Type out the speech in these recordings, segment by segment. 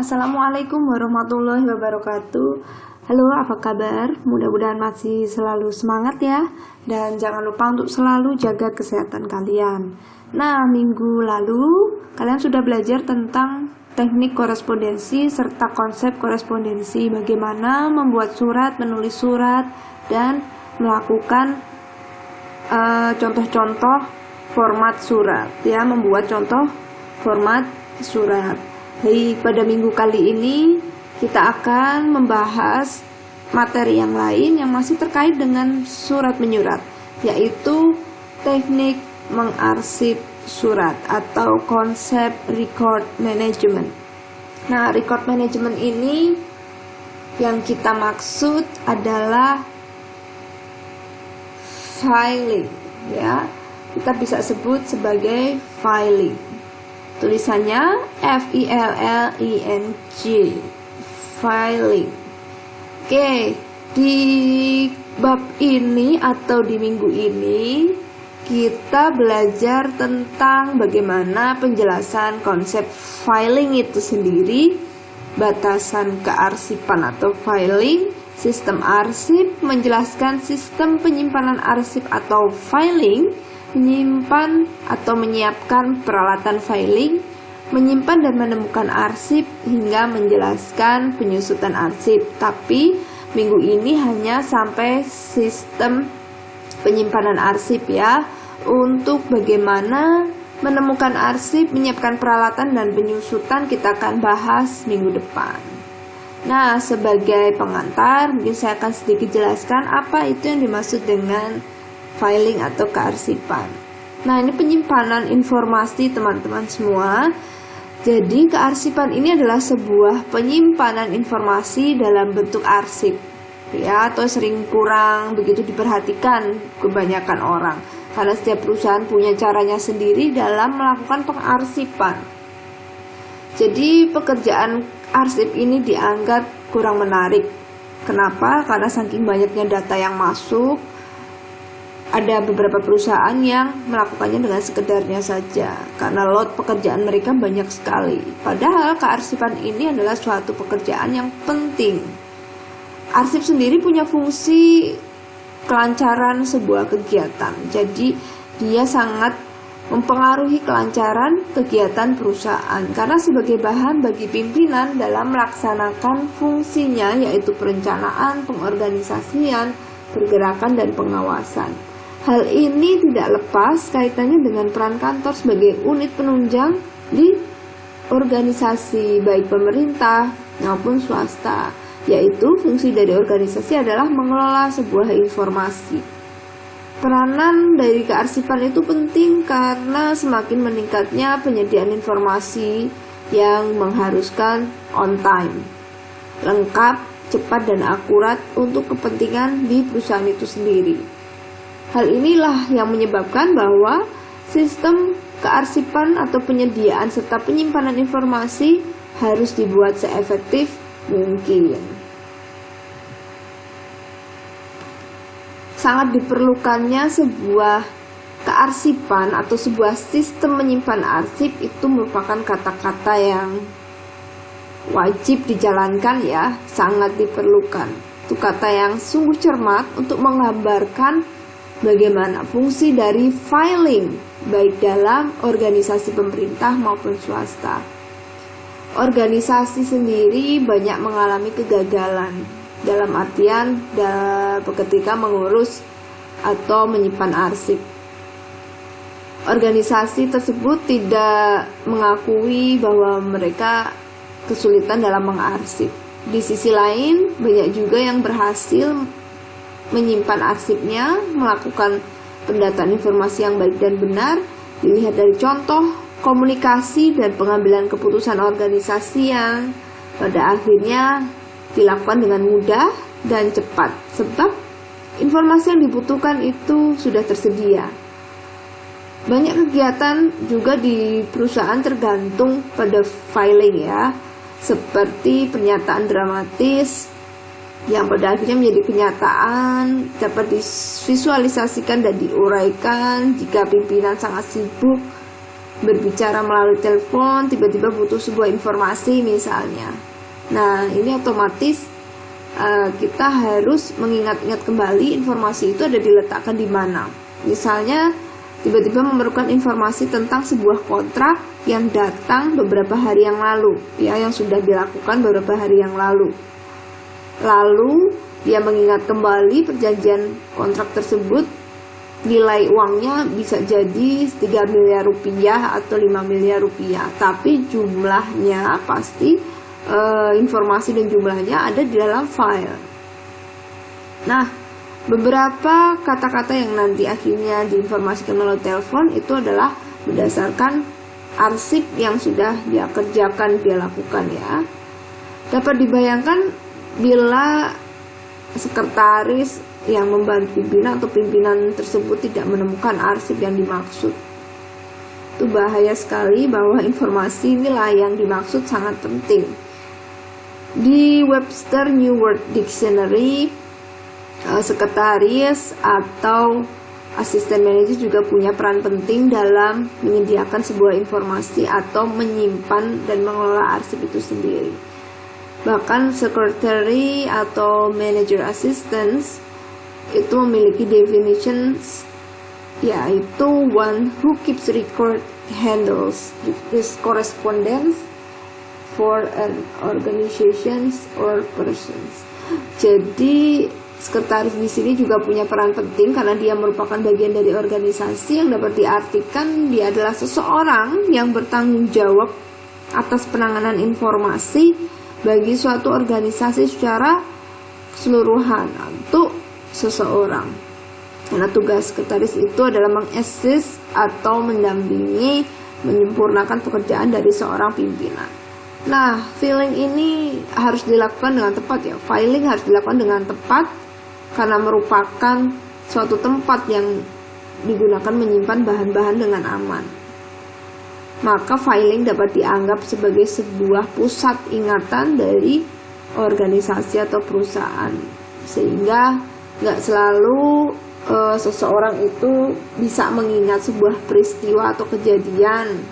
Assalamualaikum warahmatullahi wabarakatuh. Halo, apa kabar? Mudah-mudahan masih selalu semangat ya. Dan jangan lupa untuk selalu jaga kesehatan kalian. Nah, minggu lalu kalian sudah belajar tentang teknik korespondensi serta konsep korespondensi. Bagaimana membuat surat, menulis surat, dan melakukan contoh-contoh format surat ya, membuat contoh format surat. Baik, pada minggu kali ini kita akan membahas materi yang lain yang masih terkait dengan surat menyurat, yaitu teknik mengarsip surat atau konsep record management. Nah, record management ini yang kita maksud adalah filing ya. Kita bisa sebut sebagai filing. Tulisannya FILLING, filing. Oke, di bab ini atau di minggu ini kita belajar tentang bagaimana penjelasan konsep filing itu sendiri, batasan kearsipan atau filing, sistem arsip, menjelaskan sistem penyimpanan arsip atau filing, menyimpan atau menyiapkan peralatan filing, menyimpan dan menemukan arsip, hingga menjelaskan penyusutan arsip. Tapi minggu ini hanya sampai sistem penyimpanan arsip ya. Untuk bagaimana menemukan arsip, menyiapkan peralatan dan penyusutan kita akan bahas minggu depan. Nah, sebagai pengantar mungkin saya akan sedikit jelaskan apa itu yang dimaksud dengan filing atau kearsipan. Nah, ini penyimpanan informasi teman-teman semua. Jadi kearsipan ini adalah sebuah penyimpanan informasi dalam bentuk arsip ya, atau sering kurang begitu diperhatikan kebanyakan orang, karena setiap perusahaan punya caranya sendiri dalam melakukan pengarsipan. Jadi pekerjaan arsip ini dianggap kurang menarik. Kenapa? Karena saking banyaknya data yang masuk, ada beberapa perusahaan yang melakukannya dengan sekedarnya saja karena load pekerjaan mereka banyak sekali. Padahal kearsipan ini adalah suatu pekerjaan yang penting. Arsip sendiri punya fungsi kelancaran sebuah kegiatan. Jadi dia sangat mempengaruhi kelancaran kegiatan perusahaan karena sebagai bahan bagi pimpinan dalam melaksanakan fungsinya, yaitu perencanaan, pengorganisasian, pergerakan, dan pengawasan. Hal ini tidak lepas kaitannya dengan peran kantor sebagai unit penunjang di organisasi baik pemerintah maupun swasta, yaitu fungsi dari organisasi adalah mengelola sebuah informasi. Peranan dari kearsipan itu penting karena semakin meningkatnya penyediaan informasi yang mengharuskan on time, lengkap, cepat, dan akurat untuk kepentingan di perusahaan itu sendiri. Hal inilah yang menyebabkan bahwa sistem kearsipan atau penyediaan serta penyimpanan informasi harus dibuat seefektif mungkin. Sangat diperlukannya sebuah kearsipan atau sebuah sistem menyimpan arsip itu merupakan kata-kata yang wajib dijalankan ya, sangat diperlukan. Itu kata yang sungguh cermat untuk menggambarkan bagaimana fungsi dari filing baik dalam organisasi pemerintah maupun swasta. Organisasi sendiri banyak mengalami kegagalan dalam artian ketika mengurus atau menyimpan arsip. Organisasi tersebut tidak mengakui bahwa mereka kesulitan dalam mengarsip. Di sisi lain, banyak juga yang berhasil menyimpan arsipnya, melakukan pendataan informasi yang baik dan benar, dilihat dari contoh komunikasi dan pengambilan keputusan organisasi yang pada akhirnya dilakukan dengan mudah dan cepat, sebab informasi yang dibutuhkan itu sudah tersedia. Banyak kegiatan juga di perusahaan tergantung pada filing ya, seperti pernyataan dramatis yang pada akhirnya menjadi kenyataan, dapat divisualisasikan dan diuraikan jika pimpinan sangat sibuk berbicara melalui telepon, tiba-tiba butuh sebuah informasi misalnya. Nah, ini otomatis kita harus mengingat-ingat kembali informasi itu ada diletakkan di mana. Misalnya, tiba-tiba memerlukan informasi tentang sebuah kontrak yang datang beberapa hari yang lalu, ya, yang sudah dilakukan beberapa hari yang lalu. Lalu dia mengingat kembali perjanjian kontrak tersebut, nilai uangnya bisa jadi 3 miliar rupiah atau 5 miliar rupiah, tapi jumlahnya pasti informasi dan jumlahnya ada di dalam file. Nah, beberapa kata-kata yang nanti akhirnya diinformasikan melalui telepon itu adalah berdasarkan arsip yang sudah dia kerjakan, dia lakukan, ya. Dapat dibayangkan bila sekretaris yang membantu pimpinan atau pimpinan tersebut tidak menemukan arsip yang dimaksud. Itu bahaya sekali, bahwa informasi inilah yang dimaksud sangat penting. Di Webster New World Dictionary, sekretaris atau asisten manajer juga punya peran penting dalam menyediakan sebuah informasi atau menyimpan dan mengelola arsip itu sendiri. Bahkan secretary atau manager assistants itu memiliki definitions, yaitu one who keeps record, handles this correspondence for an organizations or persons. Jadi sekretaris di sini juga punya peran penting karena dia merupakan bagian dari organisasi, yang dapat diartikan dia adalah seseorang yang bertanggung jawab atas penanganan informasi bagi suatu organisasi secara keseluruhan untuk seseorang. Karena tugas sekretaris itu adalah mengassist atau mendampingi, menyempurnakan pekerjaan dari seorang pimpinan. Nah, filing ini harus dilakukan dengan tepat, ya. Filing harus dilakukan dengan tepat karena merupakan suatu tempat yang digunakan menyimpan bahan-bahan dengan aman. Maka filing dapat dianggap sebagai sebuah pusat ingatan dari organisasi atau perusahaan, sehingga nggak selalu seseorang itu bisa mengingat sebuah peristiwa atau kejadian.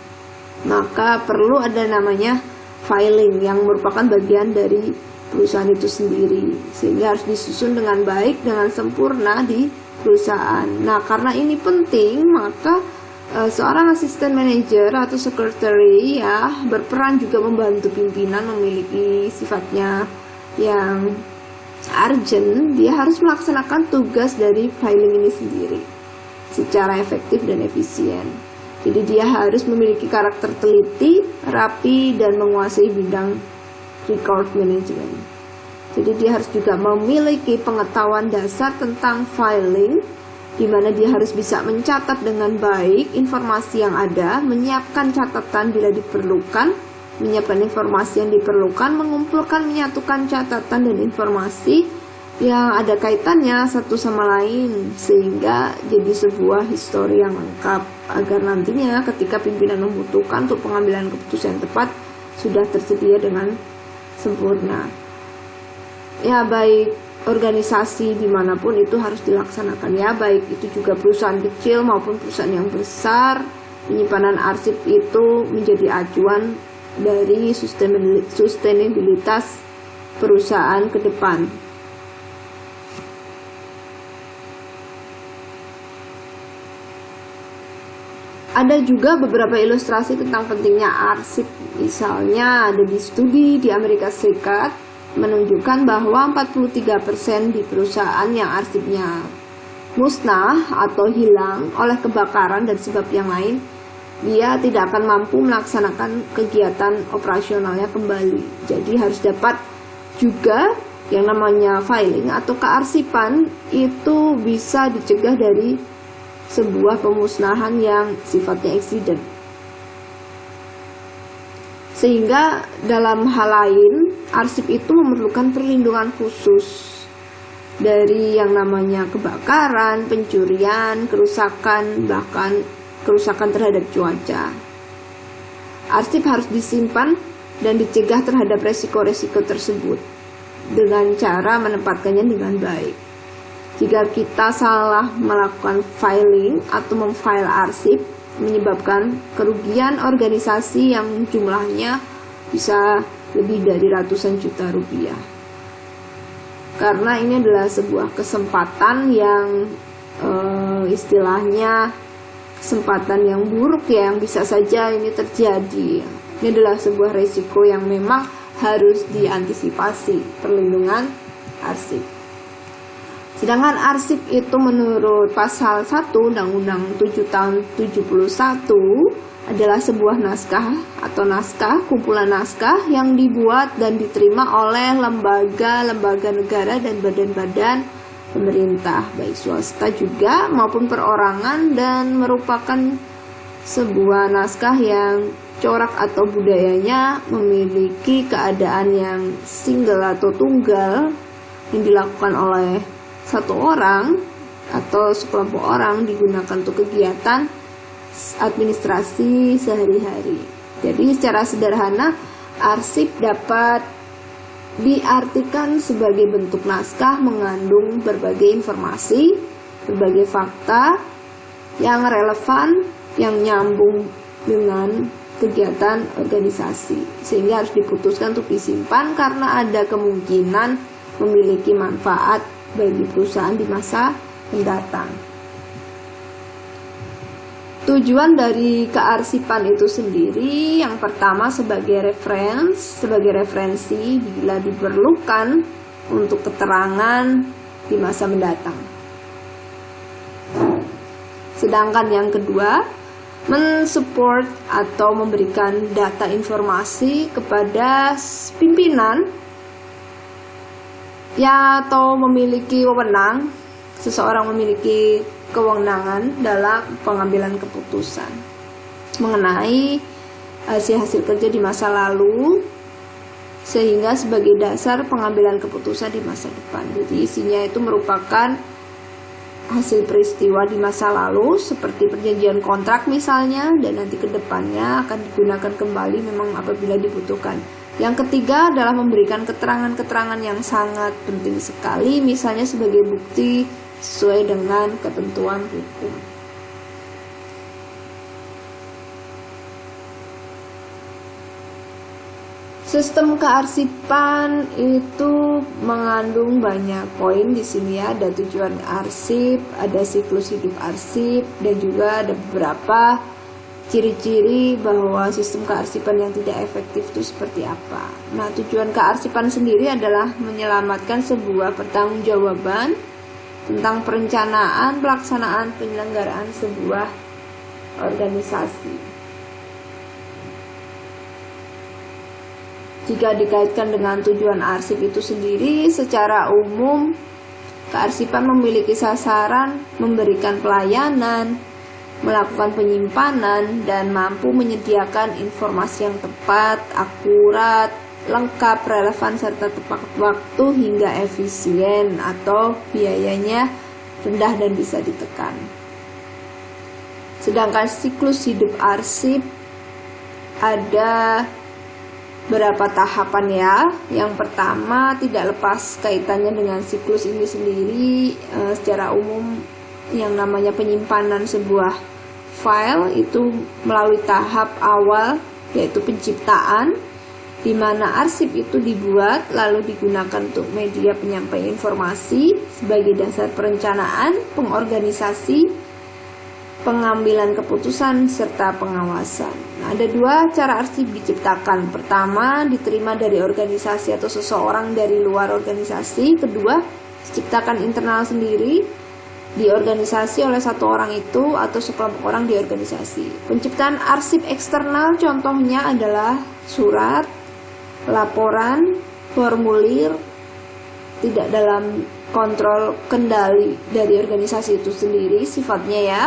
Maka perlu ada namanya filing yang merupakan bagian dari perusahaan itu sendiri, sehingga harus disusun dengan baik, dengan sempurna di perusahaan. Nah, karena ini penting, maka seorang asisten manajer atau secretary, ya, berperan juga membantu pimpinan, memiliki sifatnya yang urgent. Dia harus melaksanakan tugas dari filing ini sendiri secara efektif dan efisien. Jadi dia harus memiliki karakter teliti, rapi, dan menguasai bidang record management. Jadi dia harus juga memiliki pengetahuan dasar tentang filing, di mana dia harus bisa mencatat dengan baik informasi yang ada, menyiapkan catatan bila diperlukan, menyiapkan informasi yang diperlukan, mengumpulkan, menyatukan catatan dan informasi yang ada kaitannya satu sama lain, sehingga jadi sebuah histori yang lengkap, agar nantinya ketika pimpinan membutuhkan untuk pengambilan keputusan yang tepat sudah tersedia dengan sempurna. Ya, baik organisasi dimanapun itu harus dilaksanakan, ya, baik itu juga perusahaan kecil maupun perusahaan yang besar. Penyimpanan arsip itu menjadi acuan dari sustainabilitas perusahaan ke depan. Ada juga beberapa ilustrasi tentang pentingnya arsip. Misalnya ada di studi di Amerika Serikat menunjukkan bahwa 43% di perusahaan yang arsipnya musnah atau hilang oleh kebakaran dan sebab yang lain, dia tidak akan mampu melaksanakan kegiatan operasionalnya kembali. Jadi harus dapat juga yang namanya filing atau kearsipan itu bisa dicegah dari sebuah pemusnahan yang sifatnya accident. Sehingga dalam hal lain, arsip itu memerlukan perlindungan khusus dari yang namanya kebakaran, pencurian, kerusakan, bahkan kerusakan terhadap cuaca. Arsip harus disimpan dan dicegah terhadap resiko-resiko tersebut dengan cara menempatkannya dengan baik. Jika kita salah melakukan filing atau memfile arsip, menyebabkan kerugian organisasi yang jumlahnya bisa lebih dari ratusan juta rupiah. Karena ini adalah sebuah kesempatan yang istilahnya kesempatan yang buruk ya, yang bisa saja ini terjadi. Ini adalah sebuah resiko yang memang harus diantisipasi, perlindungan arsip. Sedangkan arsip itu menurut pasal 1 Undang-Undang 7 tahun 71 adalah sebuah naskah atau kumpulan naskah yang dibuat dan diterima oleh lembaga-lembaga negara dan badan-badan pemerintah, baik swasta juga maupun perorangan, dan merupakan sebuah naskah yang corak atau budayanya memiliki keadaan yang single atau tunggal yang dilakukan oleh satu orang atau sekelompok orang, digunakan untuk kegiatan administrasi sehari-hari. Jadi secara sederhana, arsip dapat diartikan sebagai bentuk naskah mengandung berbagai informasi, berbagai fakta yang relevan, yang nyambung dengan kegiatan organisasi, sehingga harus diputuskan untuk disimpan karena ada kemungkinan memiliki manfaat bagi perusahaan di masa mendatang. Tujuan dari kearsipan itu sendiri, yang pertama sebagai referensi bila diperlukan untuk keterangan di masa mendatang. Sedangkan yang kedua, mensupport atau memberikan data informasi kepada pimpinan ya, atau memiliki wewenang, seseorang memiliki kewenangan dalam pengambilan keputusan mengenai hasil kerja di masa lalu, sehingga sebagai dasar pengambilan keputusan di masa depan. Jadi isinya itu merupakan hasil peristiwa di masa lalu seperti perjanjian kontrak misalnya, dan nanti ke depannya akan digunakan kembali memang apabila dibutuhkan. Yang ketiga adalah memberikan keterangan-keterangan yang sangat penting sekali, misalnya sebagai bukti sesuai dengan ketentuan hukum. Sistem kearsipan itu mengandung banyak poin di sini ya. Ada tujuan arsip, ada siklus hidup arsip, dan juga ada beberapa ciri-ciri bahwa sistem kearsipan yang tidak efektif itu seperti apa. Nah, tujuan kearsipan sendiri adalah menyelamatkan sebuah pertanggungjawaban tentang perencanaan, pelaksanaan, penyelenggaraan sebuah organisasi. Jika dikaitkan dengan tujuan arsip itu sendiri, secara umum kearsipan memiliki sasaran memberikan pelayanan, melakukan penyimpanan, dan mampu menyediakan informasi yang tepat, akurat, lengkap, relevan, serta tepat waktu hingga efisien atau biayanya rendah dan bisa ditekan. Sedangkan siklus hidup arsip ada beberapa tahapan ya. Yang pertama, tidak lepas kaitannya dengan siklus ini sendiri, secara umum yang namanya penyimpanan sebuah file itu melalui tahap awal, yaitu penciptaan, di mana arsip itu dibuat lalu digunakan untuk media penyampaian informasi sebagai dasar perencanaan, pengorganisasi, pengambilan keputusan, serta pengawasan. Nah, ada dua cara arsip diciptakan. Pertama, diterima dari organisasi atau seseorang dari luar organisasi. Kedua, diciptakan internal sendiri di organisasi oleh satu orang itu atau sekelompok orang di organisasi. Penciptaan arsip eksternal contohnya adalah surat, laporan, formulir, tidak dalam kontrol kendali dari organisasi itu sendiri sifatnya ya.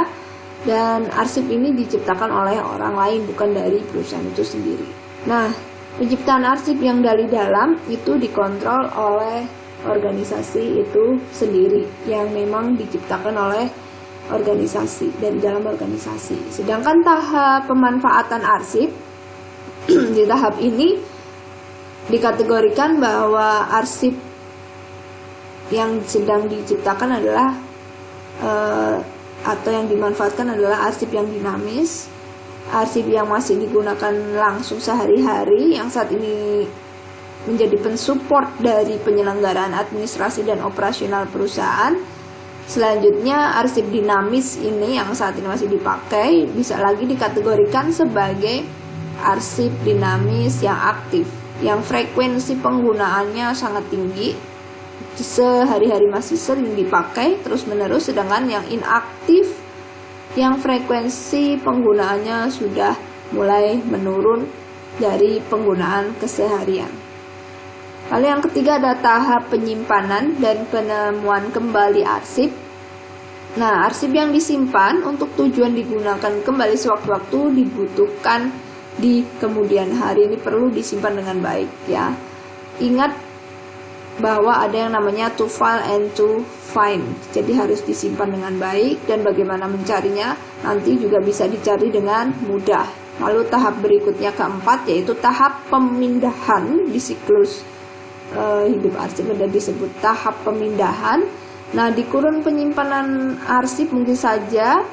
Dan arsip ini diciptakan oleh orang lain, bukan dari perusahaan itu sendiri. Nah, penciptaan arsip yang dari dalam itu dikontrol oleh organisasi itu sendiri, yang memang diciptakan oleh organisasi, dari dalam organisasi. Sedangkan tahap pemanfaatan arsip di tahap ini dikategorikan bahwa arsip yang sedang diciptakan adalah atau yang dimanfaatkan adalah arsip yang dinamis, arsip yang masih digunakan langsung sehari-hari, yang saat ini menjadi pensupport dari penyelenggaraan administrasi dan operasional perusahaan. Selanjutnya, arsip dinamis ini yang saat ini masih dipakai bisa lagi dikategorikan sebagai arsip dinamis yang aktif, yang frekuensi penggunaannya sangat tinggi, sehari-hari masih sering dipakai terus-menerus. Sedangkan yang inaktif, yang frekuensi penggunaannya sudah mulai menurun dari penggunaan keseharian. Lalu yang ketiga ada tahap penyimpanan dan penemuan kembali arsip. Nah, arsip yang disimpan untuk tujuan digunakan kembali sewaktu-waktu dibutuhkan di kemudian hari, ini perlu disimpan dengan baik ya. Ingat bahwa ada yang namanya to file and to find, jadi harus disimpan dengan baik, dan bagaimana mencarinya nanti juga bisa dicari dengan mudah. Lalu tahap berikutnya keempat, yaitu tahap pemindahan di siklus hidup arsip, ada disebut tahap pemindahan. Nah, di kurun penyimpanan arsip mungkin saja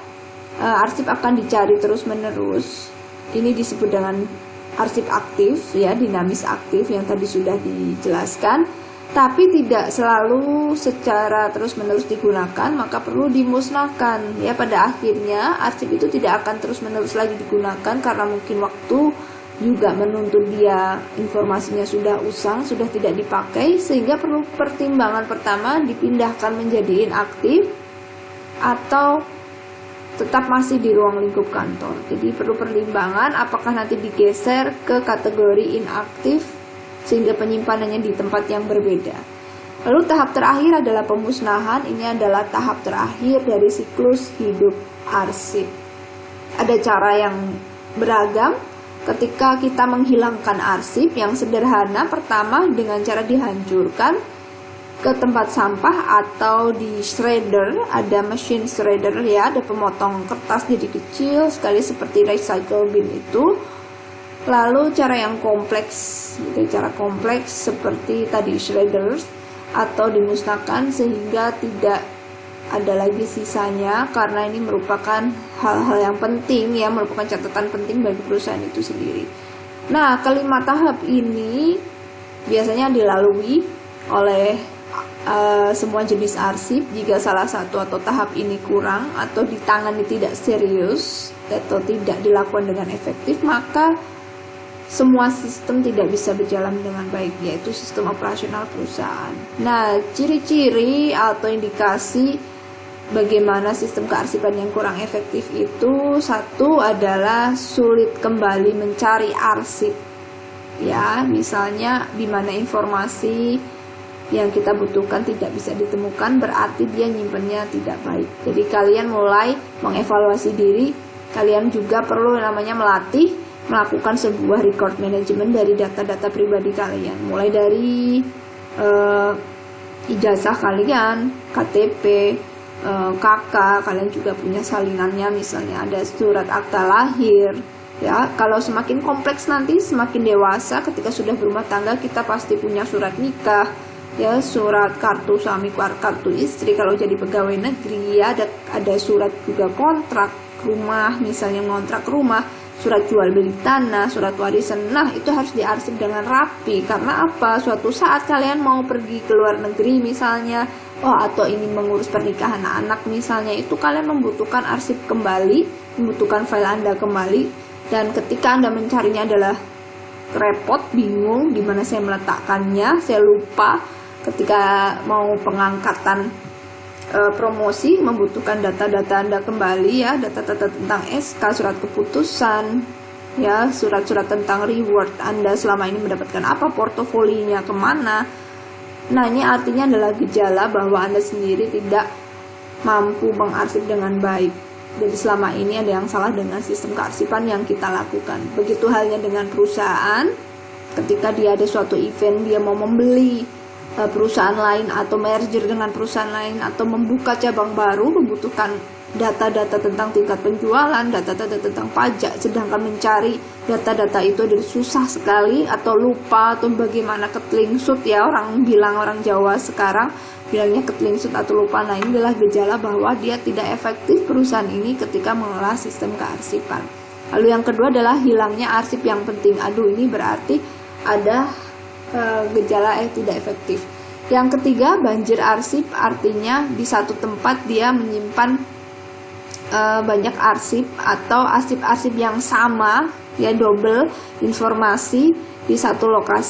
arsip akan dicari terus-menerus. Ini disebut dengan arsip aktif ya, dinamis aktif yang tadi sudah dijelaskan. Tapi tidak selalu secara terus-menerus digunakan, maka perlu dimusnahkan ya. Pada akhirnya arsip itu tidak akan terus-menerus lagi digunakan karena mungkin waktu juga menuntut dia, informasinya sudah usang, sudah tidak dipakai, sehingga perlu pertimbangan pertama dipindahkan menjadi inaktif atau tetap masih di ruang lingkup kantor. Jadi perlu pertimbangan apakah nanti digeser ke kategori inaktif sehingga penyimpanannya di tempat yang berbeda. Lalu tahap terakhir adalah pemusnahan. Ini adalah tahap terakhir dari siklus hidup arsip. Ada cara yang beragam ketika kita menghilangkan arsip. Yang sederhana pertama dengan cara dihancurkan ke tempat sampah atau di shredder. Ada mesin shredder ya, ada pemotong kertas jadi kecil sekali seperti recycle bin itu. Lalu cara yang kompleks, cara kompleks seperti tadi shredders, atau dimusnahkan sehingga tidak ada lagi sisanya, karena ini merupakan hal-hal yang penting ya, merupakan catatan penting bagi perusahaan itu sendiri. Nah, kelima tahap ini biasanya dilalui oleh semua jenis arsip. Jika salah satu atau tahap ini kurang atau ditangani tidak serius atau tidak dilakukan dengan efektif, maka semua sistem tidak bisa berjalan dengan baik, yaitu sistem operasional perusahaan. Nah, ciri-ciri atau indikasi bagaimana sistem kearsipan yang kurang efektif itu, satu adalah sulit kembali mencari arsip. Ya, misalnya di mana informasi yang kita butuhkan tidak bisa ditemukan, berarti dia nyimpennya tidak baik. Jadi kalian mulai mengevaluasi diri, kalian juga perlu namanya melatih melakukan sebuah record management dari data-data pribadi kalian, mulai dari ijazah kalian, KTP, KK, kalian juga punya salinannya, misalnya ada surat akta lahir ya. Kalau semakin kompleks nanti, semakin dewasa, ketika sudah berumah tangga, kita pasti punya surat nikah ya, surat kartu suami, kartu istri kalau jadi pegawai negeri ya, ada surat juga kontrak rumah, misalnya ngontrak rumah, surat jual beli tanah, surat warisan. Nah, itu harus diarsip dengan rapi. Karena apa? Suatu saat kalian mau pergi ke luar negeri misalnya, atau ini mengurus pernikahan anak misalnya, itu kalian membutuhkan arsip kembali, membutuhkan file Anda kembali. Dan ketika Anda mencarinya adalah repot, bingung di mana saya meletakkannya, saya lupa. Ketika mau pengangkatan promosi, membutuhkan data-data Anda kembali ya, data-data tentang SK, surat keputusan ya, surat-surat tentang reward Anda selama ini mendapatkan apa, portofolinya kemana. Nah, ini artinya adalah gejala bahwa Anda sendiri tidak mampu mengarsip dengan baik. Jadi selama ini ada yang salah dengan sistem kearsipan yang kita lakukan. Begitu halnya dengan perusahaan, ketika dia ada suatu event, dia mau membeli perusahaan lain atau merger dengan perusahaan lain atau membuka cabang baru, membutuhkan data-data tentang tingkat penjualan, data-data tentang pajak, sedangkan mencari data-data itu adalah susah sekali atau lupa atau bagaimana ketelingsut ya, orang Jawa sekarang bilangnya ketelingsut atau lupa. Nah, ini adalah gejala bahwa dia tidak efektif perusahaan ini ketika mengelola sistem kearsipan. Lalu yang kedua adalah hilangnya arsip yang penting. Ini berarti ada gejala tidak efektif. Yang ketiga, banjir arsip, artinya di satu tempat dia menyimpan banyak arsip atau arsip-arsip yang sama ya, double informasi di satu lokasi.